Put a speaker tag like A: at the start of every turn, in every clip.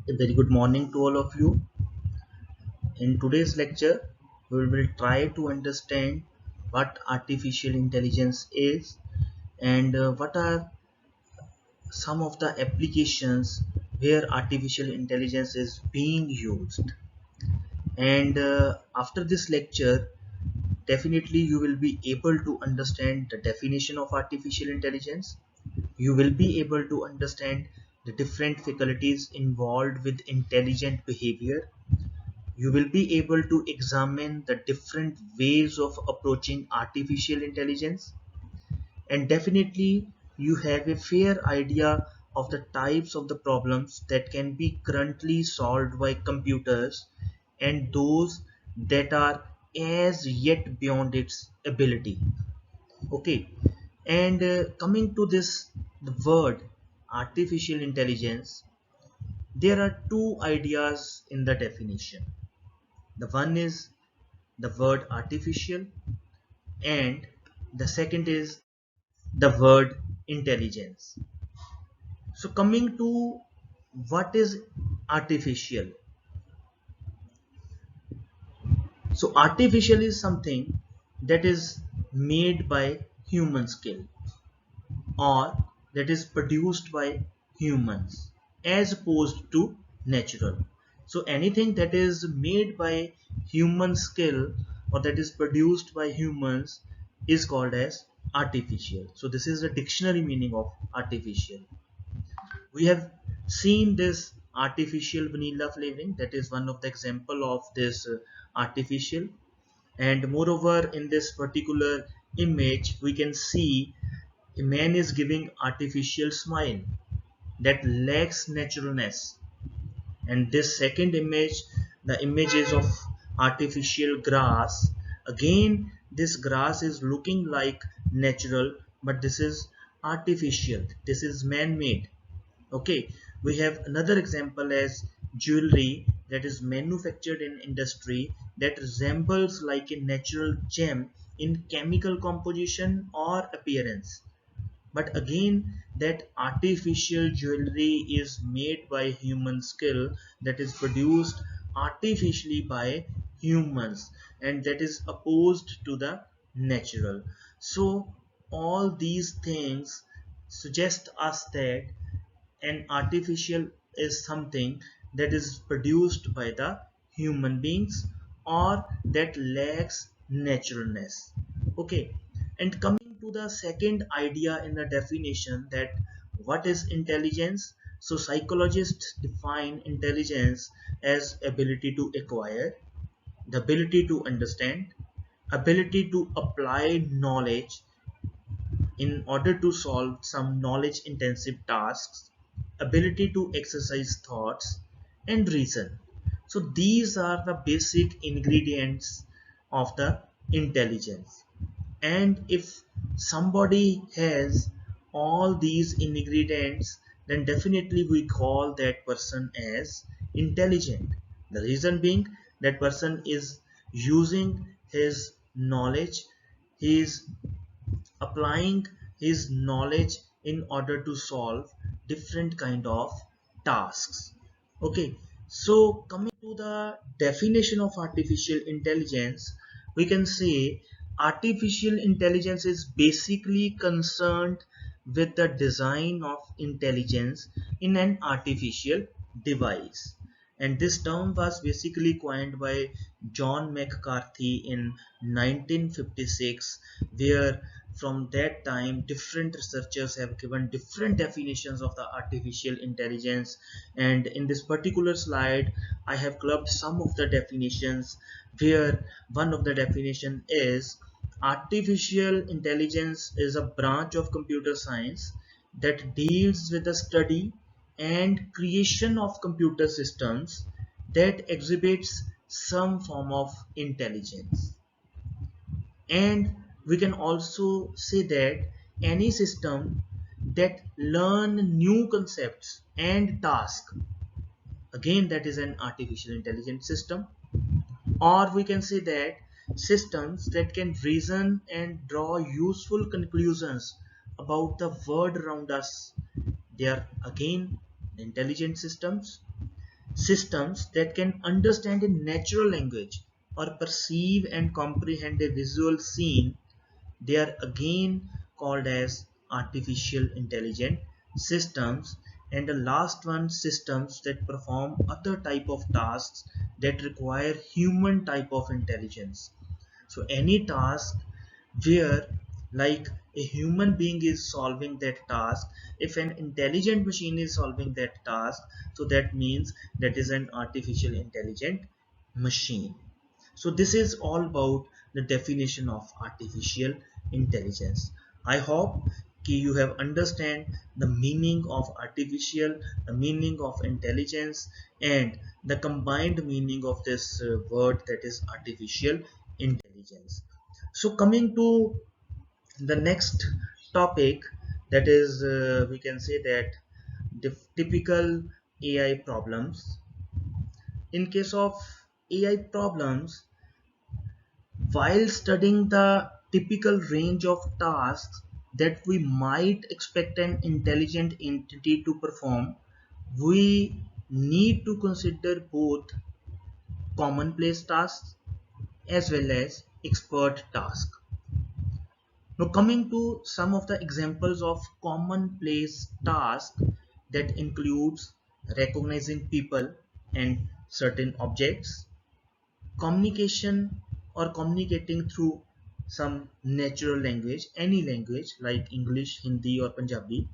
A: A very good morning to all of you. In today's lecture, we will try to understand what artificial intelligence is and what are some of the applications where artificial intelligence is being used. And after this lecture, definitely you will be able to understand the definition of artificial intelligence. You will be able to understand the different faculties involved with intelligent behavior. You will be able to examine the different ways of approaching artificial intelligence, and definitely you have a fair idea of the types of the problems that can be currently solved by computers and those that are as yet beyond its ability. Okay, and coming to this, the word artificial intelligence, there are two ideas in the definition. The one is the word artificial, and the second is the word intelligence. So coming to what is artificial. So artificial is something that is made by human skill, or that is produced by humans as opposed to natural. So anything that is made by human skill or that is produced by humans is called as artificial. So this is the dictionary meaning of artificial. We have seen this artificial vanilla flavoring, that is one of the example of this artificial. And moreover, in this particular image we can see a man is giving artificial smile that lacks naturalness. And this second image, the image is of artificial grass. Again, this grass is looking like natural, but this is artificial, this is man-made. Okay, we have another example as jewelry that is manufactured in industry that resembles like a natural gem in chemical composition or appearance. But again, that artificial jewelry is made by human skill, that is produced artificially by humans, and that is opposed to the natural. So all these things suggest us that an artificial is something that is produced by the human beings or that lacks naturalness. Okay, and coming to the second idea in the definition, that what is intelligence. So psychologists define intelligence as ability to acquire, the ability to understand, ability to apply knowledge in order to solve some knowledge intensive tasks, ability to exercise thoughts and reason. So these are the basic ingredients of the intelligence. And if somebody has all these ingredients, then definitely we call that person as intelligent. The reason being, that person is using his knowledge, he is applying his knowledge in order to solve different kind of tasks. Okay, so coming to the definition of artificial intelligence, we can say artificial intelligence is basically concerned with the design of intelligence in an artificial device. And this term was basically coined by John McCarthy in 1956, where from that time different researchers have given different definitions of the artificial intelligence. And in this particular slide I have clubbed some of the definitions, where one of the definition is artificial intelligence is a branch of computer science that deals with the study and creation of computer systems that exhibits some form of intelligence. And we can also say that any system that learn new concepts and tasks, again that is an artificial intelligence system. Or we can say that systems that can reason and draw useful conclusions about the world around us, they are again intelligent systems. systems that can understand a natural language or perceive and comprehend a visual scene, they are again called as artificial intelligent systems. And the last one, systems that perform other type of tasks that require human type of intelligence. So any task where like a human being is solving that task, if an intelligent machine is solving that task, so that means that is an artificial intelligent machine. So this is all about the definition of artificial intelligence. I hope you have understand the meaning of artificial, the meaning of intelligence, and the combined meaning of this word, that is artificial intelligence. So coming to the next topic, that is we can say that the typical AI problems. In case of AI problems, while studying the typical range of tasks that we might expect an intelligent entity to perform, we need to consider both commonplace tasks as well as expert tasks. Now, coming to some of the examples of commonplace tasks, that includes recognizing people and certain objects, communication or communicating through some natural language, any language like English, Hindi or Punjabi,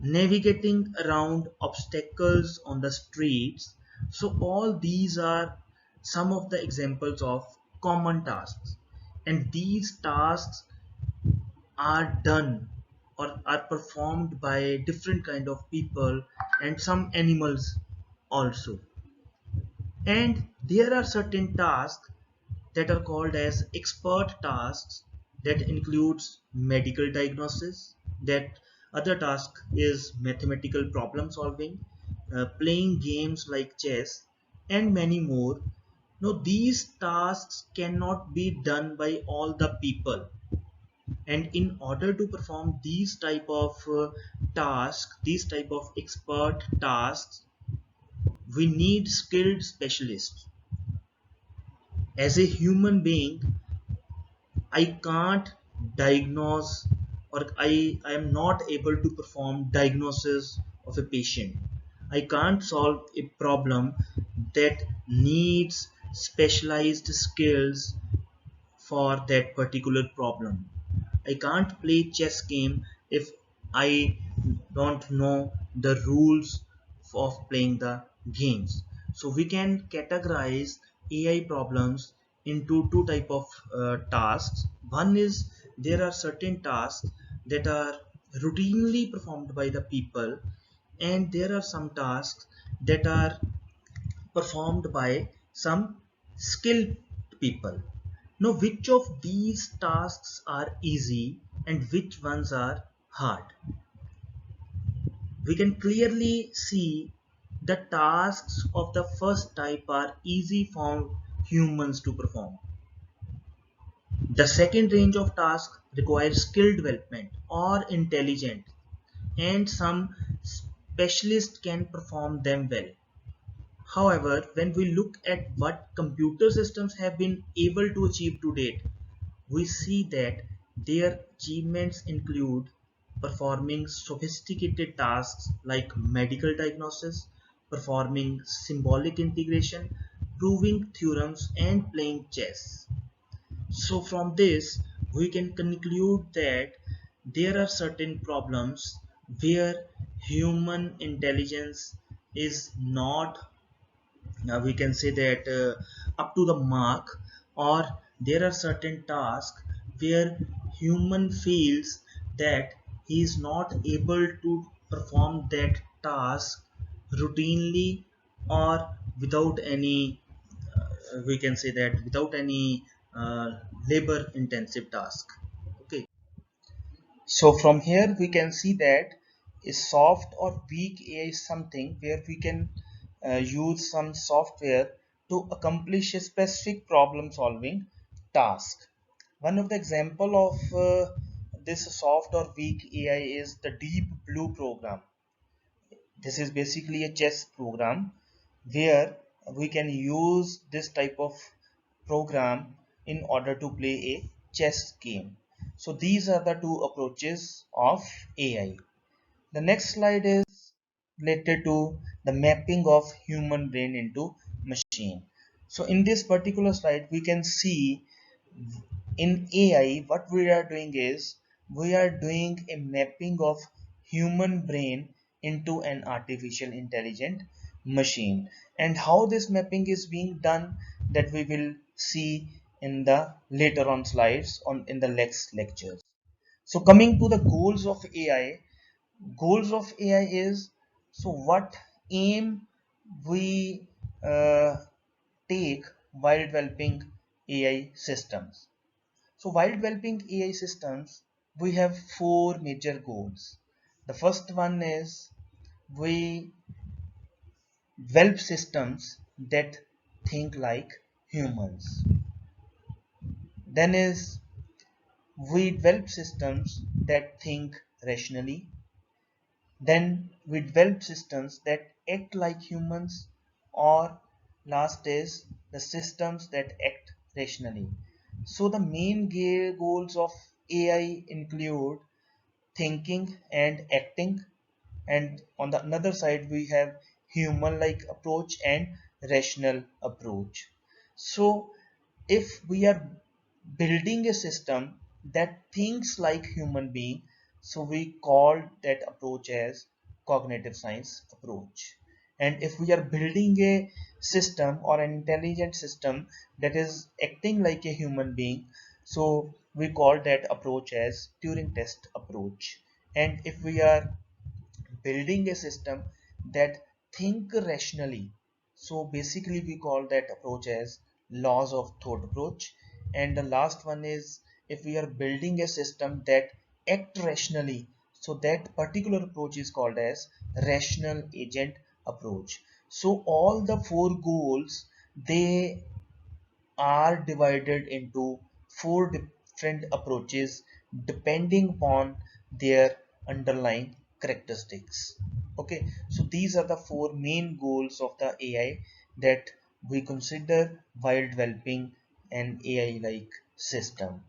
A: navigating around obstacles on the streets. So all these are some of the examples of common tasks, and these tasks are done or are performed by different kind of people and some animals also. And there are certain tasks that are called as expert tasks, that includes medical diagnosis, that other task is mathematical problem solving, playing games like chess, and many more. Now these tasks cannot be done by all the people, and in order to perform these type of tasks, these type of expert tasks, we need skilled specialists. As a human being, I can't diagnose, or I am not able to perform diagnosis of a patient. I can't solve a problem that needs specialized skills for that particular problem. I can't play chess game if I don't know the rules of playing the games. So we can categorize AI problems into two type of tasks. One is, there are certain tasks that are routinely performed by the people, and there are some tasks that are performed by some skilled people. Now, which of these tasks are easy and which ones are hard? We can clearly see the tasks of the first type are easy for humans to perform. The second range of tasks requires skill development or intelligence, and some specialists can perform them well. However, when we look at what computer systems have been able to achieve to date, we see that their achievements include performing sophisticated tasks like medical diagnosis, performing symbolic integration, proving theorems, and playing chess. So from this, we can conclude that there are certain problems where human intelligence is not, we can say that up to the mark, or there are certain tasks where human feels that he is not able to perform that task routinely or without any, we can say that without any labor intensive task. Okay, so from here we can see that a soft or weak AI is something where we can use some software to accomplish a specific problem solving task. One of the example of this soft or weak AI is the Deep Blue program. This is basically a chess program where we can use this type of program in order to play a chess game. So these are the two approaches of AI. The next slide is related to the mapping of human brain into machine. So in this particular slide we can see in AI what we are doing is we are doing a mapping of human brain into an artificial intelligent machine, and how this mapping is being done, that we will see in the later on slides on in the next lectures. So coming to the goals of AI, goals of AI is, so what aim we uh, take while developing AI systems. So while developing AI systems, we have four major goals. The first one is we develop systems that think like humans. Then is we develop systems that think rationally. Then we develop systems that act like humans, or last is the systems that act rationally. So the main goals of AI include thinking and acting, and on the another side we have human like approach and rational approach. So if we are building a system that thinks like human being, so we call that approach as cognitive science approach. And if we are building a system or an intelligent system that is acting like a human being, so we call that approach as Turing test approach. And if we are building a system that think rationally, so basically we call that approach as laws of thought approach. And the last one is if we are building a system that act rationally, so that particular approach is called as rational agent approach. So all the four goals, they are divided into four different approaches depending upon their underlying characteristics. Okay, so these are the four main goals of the AI that we consider while developing an AI like system.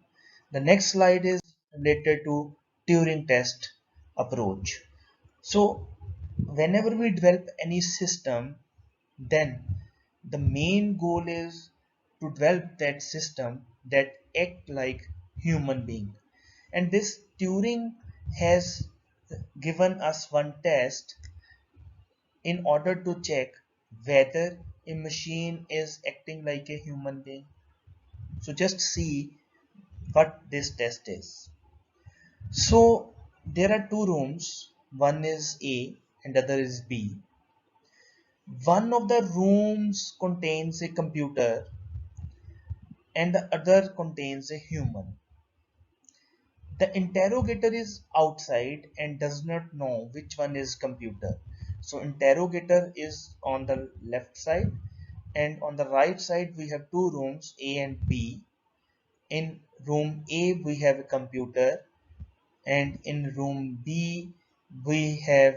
A: The next slide is related to Turing test approach. So whenever we develop any system, then the main goal is to develop that system that act like human being. And this Turing has given us one test in order to check whether a machine is acting like a human being. So just see what this test is. So there are two rooms, one is A and other is B. One of the rooms contains a computer and the other contains a human. The interrogator is outside and does not know which one is computer. So interrogator is on the left side, and on the right side we have two rooms, A and B. In room A we have a computer, and in room B we have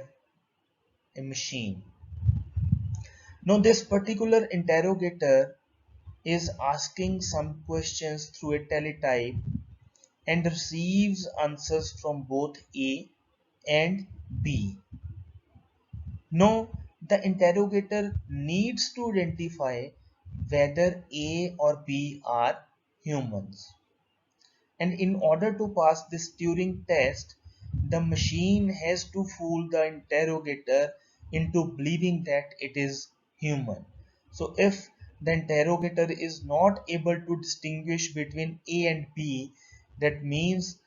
A: a machine. Now this particular interrogator is asking some questions through a teletype and receives answers from both A and B. Now, the interrogator needs to identify whether A or B are humans. And in order to pass this Turing test, the machine has to fool the interrogator into believing that it is human. So if the interrogator is not able to distinguish between A and B, that means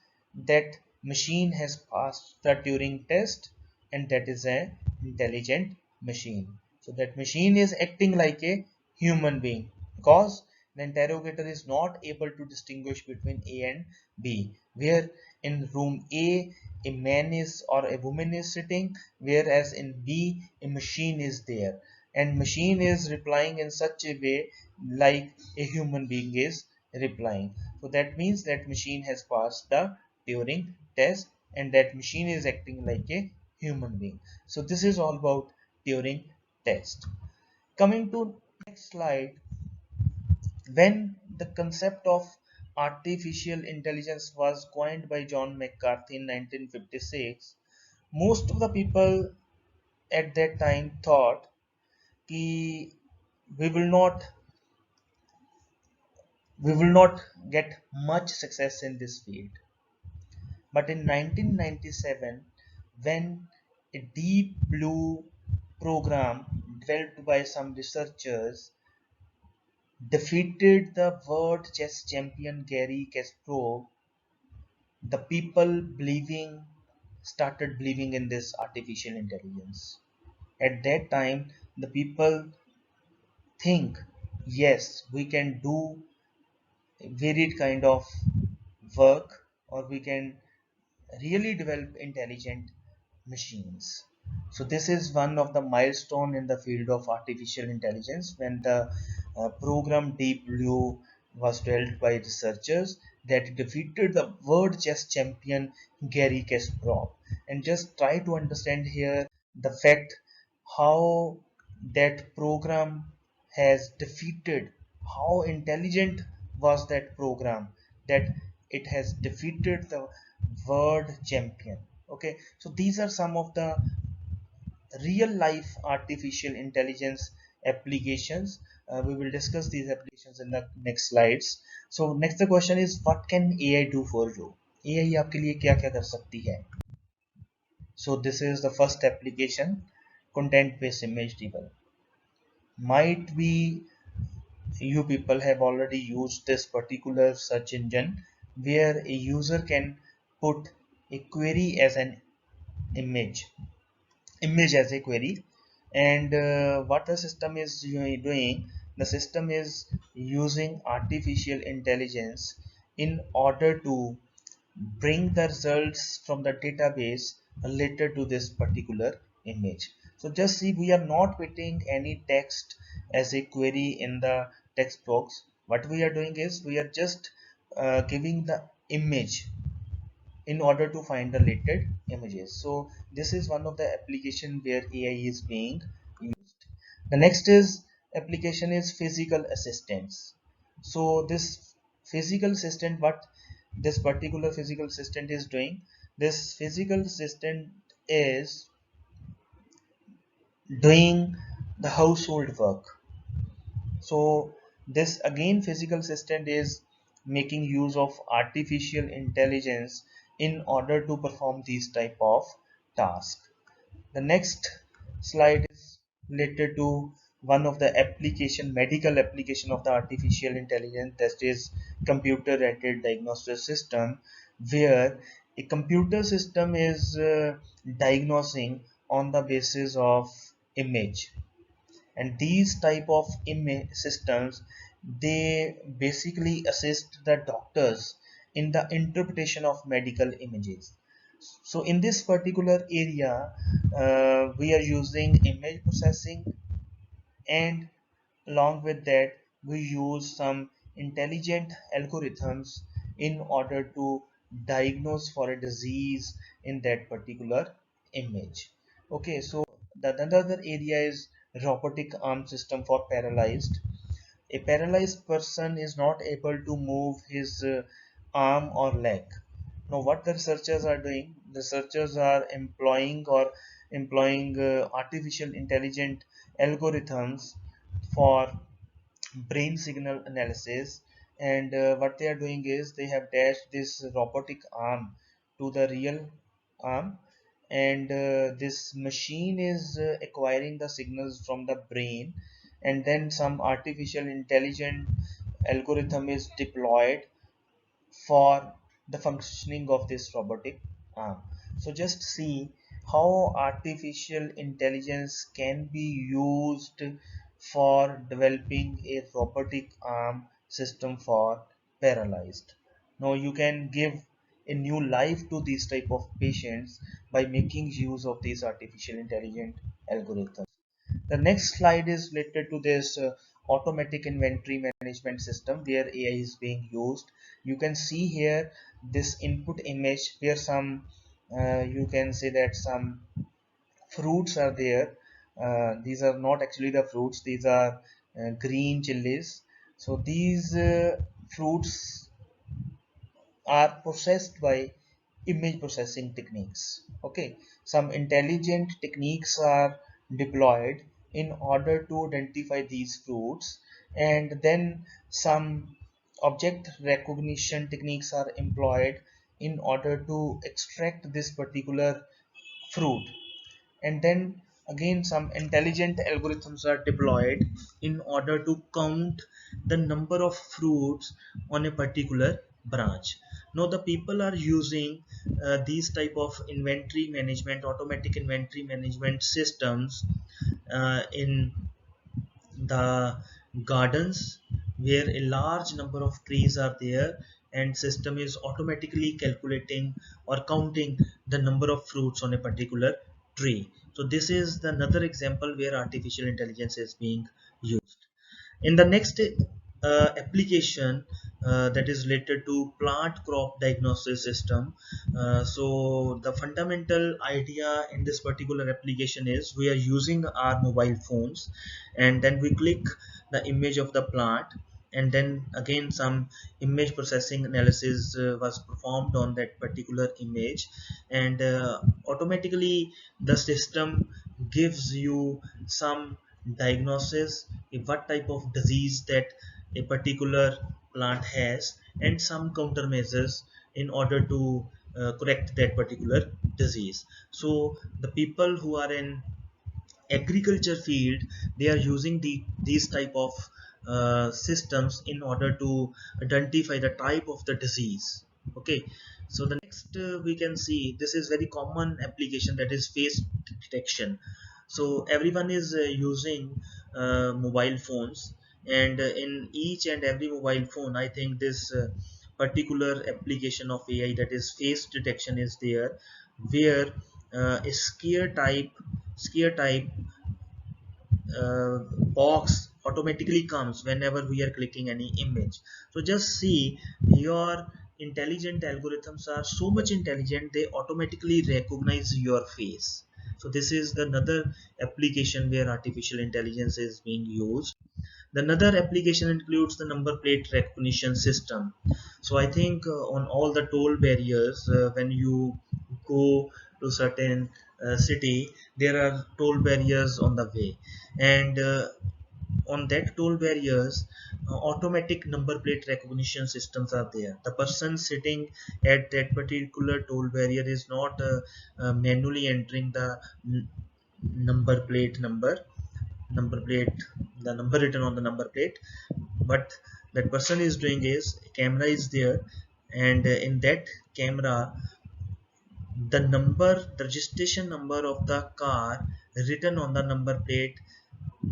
A: that machine has passed the Turing test, and that is an intelligent machine. So that machine is acting like a human being because the interrogator is not able to distinguish between A and B. Where in room A man is or a woman is sitting, whereas in B a machine is there, and machine is replying in such a way like a human being is replying. So that means that machine has passed the Turing test, and that machine is acting like a human being. So this is all about Turing test. Coming to next slide, when the concept of artificial intelligence was coined by John McCarthy in 1956, most of the people at that time thought कि we will not we will not get much success in this field. But in 1997, when a deep blue program developed by some researchers defeated the world chess champion Gary Kasparov, the people believing started believing in this artificial intelligence. At that time, the people think, yes, we can do varied kind of work, or we can really develop intelligent machines. So this is one of the milestone in the field of artificial intelligence, when the program Deep Blue was developed by researchers that defeated the world chess champion Gary Kasparov. And just try to understand here the fact how that program has defeated, how intelligent was that program, that it has defeated the world champion. Okay, so these are some of the real life artificial intelligence applications. We will discuss these applications in the next slides. So next the question is, what can AI do for you? AI आपके लिए क्या क्या कर सकती है? So this is the first application, content based image debug. Might be you people have already used this particular search engine, where a user can put a query as an image as a query. And what the system is doing, the system is using artificial intelligence in order to bring the results from the database related to this particular image. So just see, we are not putting any text as a query in the text box. What we are doing is, we are just giving the image in order to find the related images. So this is one of the application where AI is being used. The next is application is physical assistance. So this physical assistant, what this particular physical assistant is doing, this physical assistant is doing the household work. So this again physical assistant is making use of artificial intelligence in order to perform these type of tasks. The next slide is related to one of the application, medical application of the artificial intelligence, that is computer aided diagnostic system, where a computer system is diagnosing on the basis of image. And these type of image systems, they basically assist the doctors in the interpretation of medical images. So in this particular area, we are using image processing, and along with that we use some intelligent algorithms in order to diagnose for a disease in that particular image. Okay, so the another area is robotic arm system for paralyzed. A paralyzed person is not able to move his arm or leg. Now what the researchers are doing, the researchers are employing artificial intelligent algorithms for brain signal analysis. And what they are doing is, they have dashed this robotic arm to the real arm, and this machine is acquiring the signals from the brain, and then some artificial intelligent algorithm is deployed for the functioning of this robotic arm. So just see how artificial intelligence can be used for developing a robotic arm system for paralyzed. Now you can give a new life to these type of patients by making use of these artificial intelligent algorithms. The next slide is related to this automatic inventory management system, where AI is being used. You can see here this input image, where some you can say that some fruits are there, These are not actually the fruits, these are green chilies. So these fruits are processed by image processing techniques. Okay, some intelligent techniques are deployed in order to identify these fruits, and then some object recognition techniques are employed in order to extract this particular fruit, and then again some intelligent algorithms are deployed in order to count the number of fruits on a particular branch. Now the people are using these type of inventory management, automatic inventory management systems in the gardens where a large number of trees are there, and system is automatically calculating or counting the number of fruits on a particular tree. So this is the another example where artificial intelligence is being used. In the next application that is related to plant crop diagnosis system, so the fundamental idea in this particular application is we are using our mobile phones, and then we click the image of the plant, and then again some image processing analysis was performed on that particular image, and automatically the system gives you some diagnosis what type of disease that a particular plant has, and some countermeasures in order to correct that particular disease. So the people who are in agriculture field, they are using these type of systems in order to identify the type of the disease. Okay, so the next we can see this is very common application, that is face detection. So everyone is using mobile phones, and in each and every mobile phone I think this particular application of AI, that is face detection, is there, where a scare type box automatically comes whenever we are clicking any image. So just see, your intelligent algorithms are so much intelligent, they automatically recognize your face. So this is the another application where artificial intelligence is being used. The another application includes the number plate recognition system. So I think on all the toll barriers, when you go to certain city, there are toll barriers on the way, and on that toll barriers, automatic number plate recognition systems are there. The person sitting at that particular toll barrier is not manually entering the number plate number plate the number written on the number plate. But that person is doing is, camera is there, and in that camera the registration number of the car written on the number plate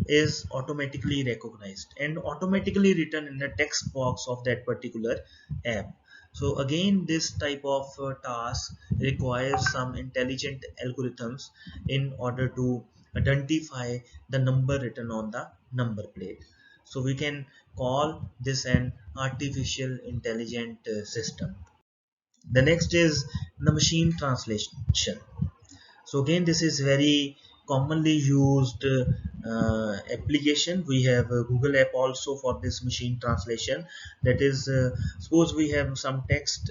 A: is automatically recognized and automatically written in the text box of that particular app. So again, this type of task requires some intelligent algorithms in order to identify the number written on the number plate. So we can call this an artificial intelligent system. The next is the machine translation. So again, this is very commonly used application. We have a Google app also for this machine translation. That is, suppose we have some text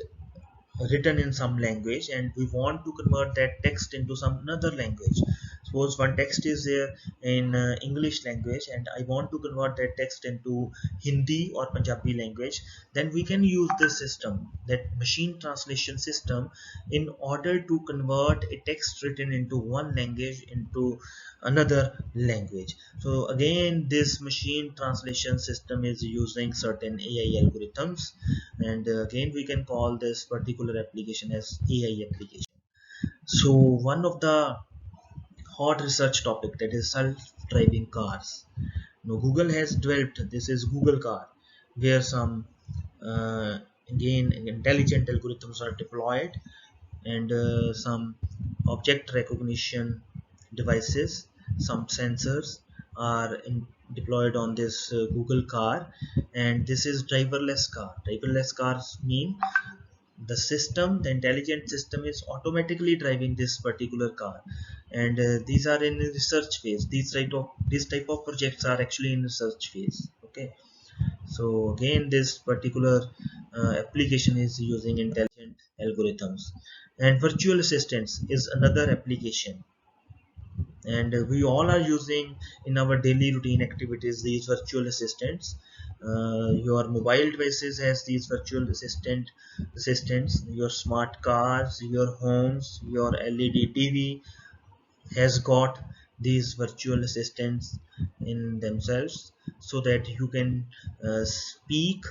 A: written in some language and we want to convert that text into some another language. Suppose one text is there in English language and I want to convert that text into Hindi or Punjabi language, then we can use this system, that machine translation system, in order to convert a text written into one language into another language. So again, this machine translation system is using certain AI algorithms, and again we can call this particular application as AI application. So one of the hot research topic, that is self-driving cars. Now Google has developed, this is Google car, where some again intelligent algorithms are deployed, and some object recognition devices, some sensors are deployed on this Google car, and this is driverless car. Driverless cars mean the intelligent system is automatically driving this particular car, and these are in research phase. These type of projects are actually in research phase. Okay, so again this particular application is using intelligent algorithms, and virtual assistants is another application, and we all are using in our daily routine activities these virtual assistants. Your mobile devices has these virtual assistants, your smart cars, your homes, your LED TV has got these virtual assistants in themselves, so that you can speak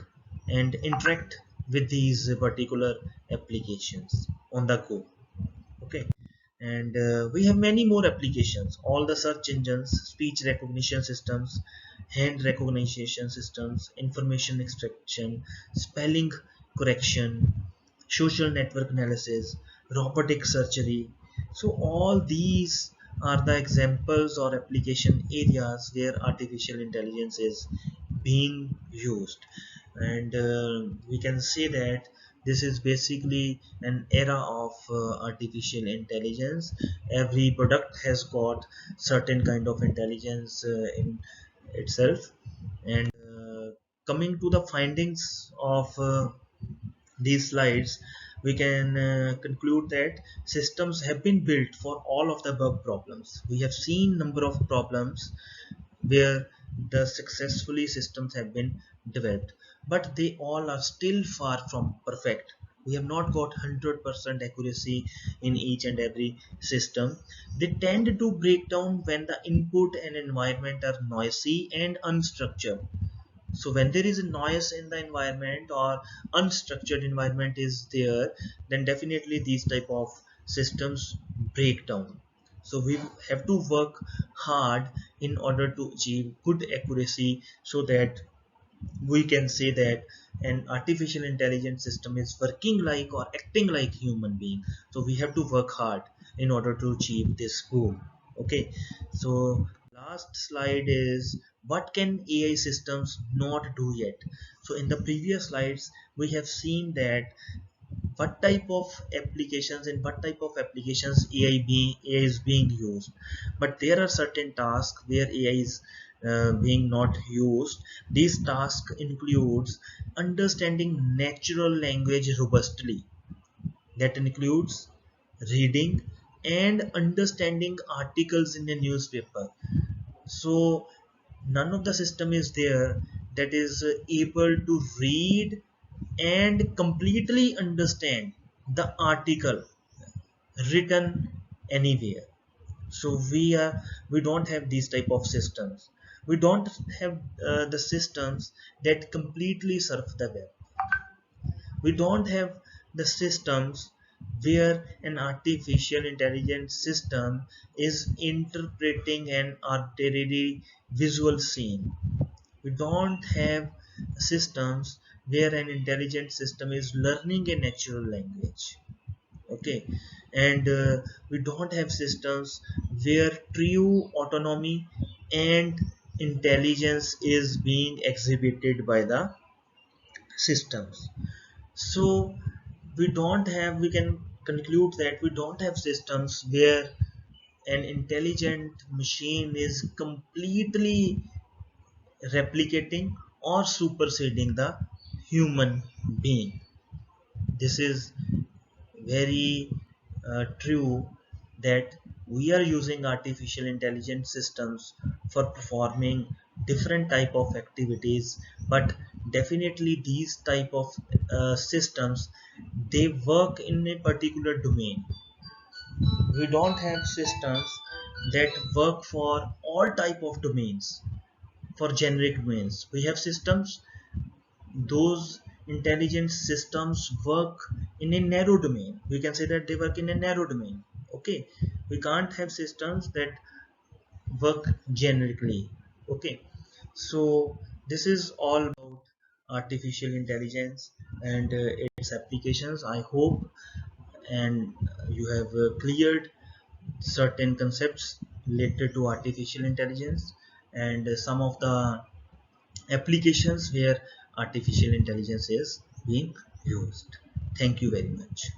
A: and interact with these particular applications on the go. Okay, and we have many more applications, all the search engines, speech recognition systems, hand recognition systems, information extraction, spelling correction, social network analysis, robotic surgery. So all these are the examples or application areas where artificial intelligence is being used, and we can say that this is basically an era of artificial intelligence. Every product has got certain kind of intelligence in itself, and coming to the findings of these slides, we can conclude that systems have been built for all of the above problems. We have seen number of problems where the successfully systems have been developed, but they all are still far from perfect. We have not got 100% accuracy in each and every system. They tend to break down when the input and environment are noisy and unstructured. So when there is a noise in the environment or unstructured environment is there, then definitely these type of systems break down. So we have to work hard in order to achieve good accuracy, so that we can say that an artificial intelligence system is working like or acting like human being. So we have to work hard in order to achieve this goal. Okay, so last slide is what can AI systems not do yet. So in the previous slides we have seen that what type of applications and what type of applications AI is being used, but there are certain tasks where AI is being not used. These tasks includes understanding natural language robustly, that includes reading and understanding articles in a newspaper. So none of the system is there that is able to read and completely understand the article written anywhere. So we don't have these type of systems. We don't have the systems that completely surf the web. We don't have the systems where an artificial intelligence system is interpreting an arbitrary visual scene. We don't have systems where an intelligent system is learning a natural language. Okay, and we don't have systems where true autonomy and intelligence is being exhibited by the systems. So we can conclude that we don't have systems where an intelligent machine is completely replicating or superseding the human being. This is very true that we are using artificial intelligence systems for performing different type of activities, but definitely these type of systems, they work in a particular domain. We don't have systems that work for all type of domains, for generic domains. We have systems, those intelligence systems work in a narrow domain. We can say that they work in a narrow domain. Okay, we can't have systems that work generically. Okay, so this is all about artificial intelligence and its applications. I hope and you have cleared certain concepts related to artificial intelligence and some of the applications where artificial intelligence is being used. Thank you very much.